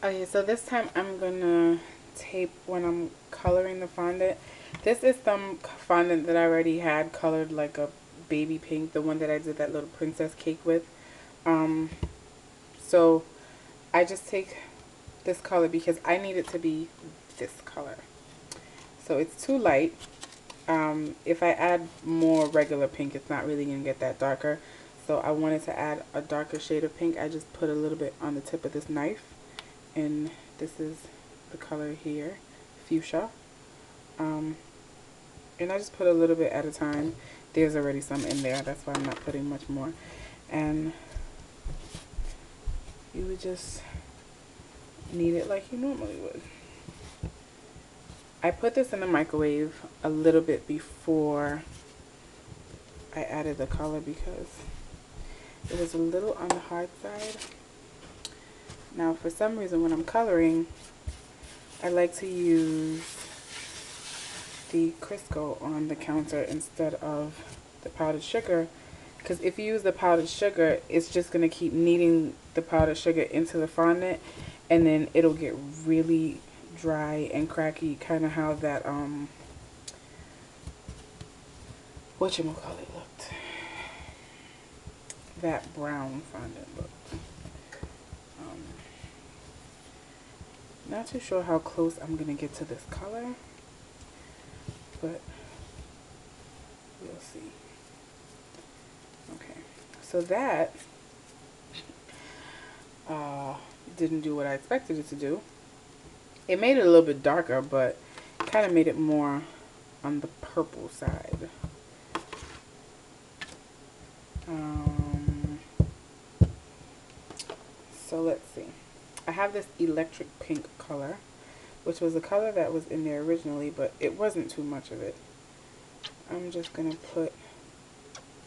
Okay, so this time I'm gonna tape when I'm coloring the fondant. This is some fondant that I already had colored like a baby pink, the one that I did that little princess cake with. Um, so I just take this color because I need it to be this color. So it's too light. If I add more regular pink, it's not really gonna get that darker. So I wanted to add a darker shade of pink. I just put a little bit on the tip of this knife, and this is the color here, fuchsia. And I just put a little bit at a time. There's already some in there, that's why I'm not putting much more. And you would just knead it like you normally would. I put this in the microwave a little bit before I added the color because it was a little on the hard side. Now for some reason when I'm coloring, I like to use the Crisco on the counter instead of the powdered sugar, because if you use the powdered sugar, it's just going to keep kneading the powdered sugar into the fondant, and then it'll get really dry and cracky, kind of how that whatchamacallit looked, that brown fondant looked. Not too sure how close I'm going to get to this color, but we'll see. Okay, so that didn't do what I expected it to do. It made it a little bit darker, but kind of made it more on the purple side. So let's see. I have this electric pink color, which was a color that was in there originally, but it wasn't too much of it. I'm just going to put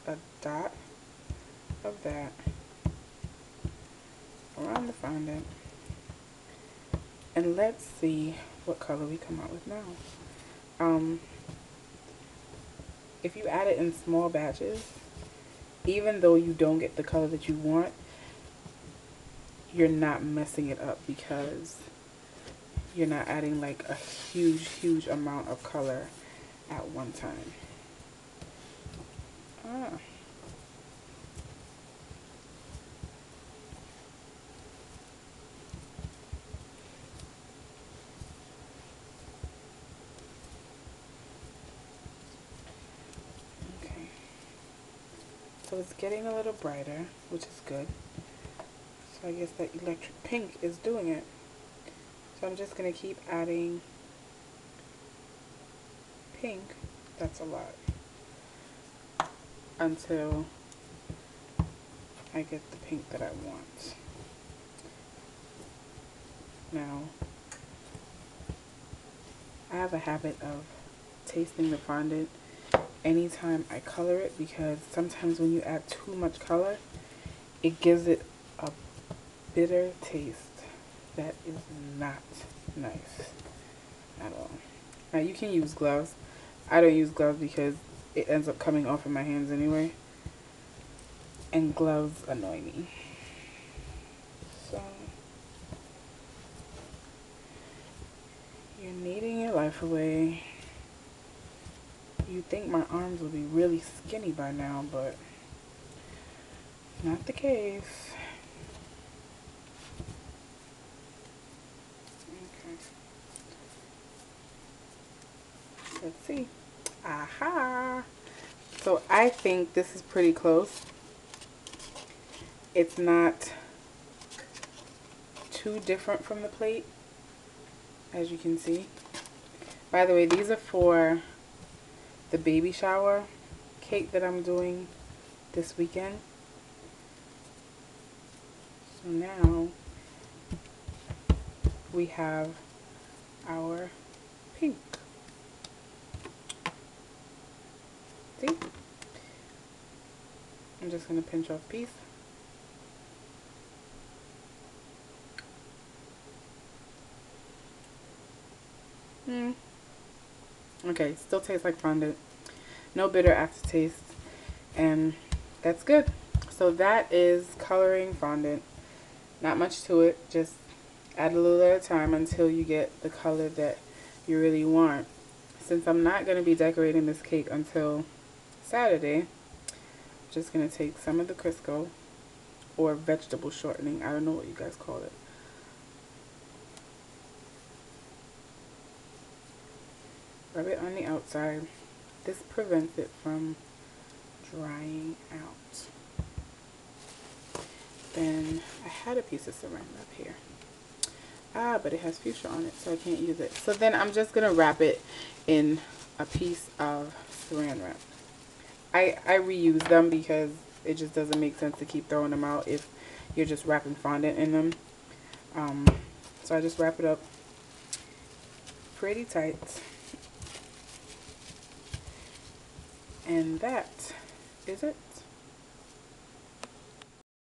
a dot of that around the fondant, and let's see what color we come out with now. If you add it in small batches, even though you don't get the color that you want, you're not messing it up because you're not adding like a huge amount of color at one time. Okay, so it's getting a little brighter, which is good. So I guess that electric pink is doing it. So I'm just going to keep adding pink, that's a lot, until I get the pink that I want. Now, I have a habit of tasting the fondant anytime I color it, because sometimes when you add too much color, it gives it a bitter taste that is not nice at all. Now you can use gloves. I don't use gloves because it ends up coming off in my hands anyway, and gloves annoy me. So you're kneading your life away. You'd think my arms would be really skinny by now, but not the case. Let's see. Aha! So I think this is pretty close. It's not too different from the plate, as you can see. By the way, these are for the baby shower cake that I'm doing this weekend. So now we have our pink. See? I'm just going to pinch off a piece. Okay, still tastes like fondant. No bitter aftertaste. And that's good. So that is coloring fondant. Not much to it, just Add a little at a time until you get the color that you really want. Since I'm not going to be decorating this cake until Saturday, I'm just going to take some of the Crisco, or vegetable shortening. I don't know what you guys call it. Rub it on the outside. This prevents it from drying out. Then I had a piece of saran wrap here. But it has fuchsia on it, so I can't use it. So then I'm just gonna wrap it in a piece of saran wrap. I reuse them because it just doesn't make sense to keep throwing them out if you're just wrapping fondant in them. So I just wrap it up pretty tight. And that is it.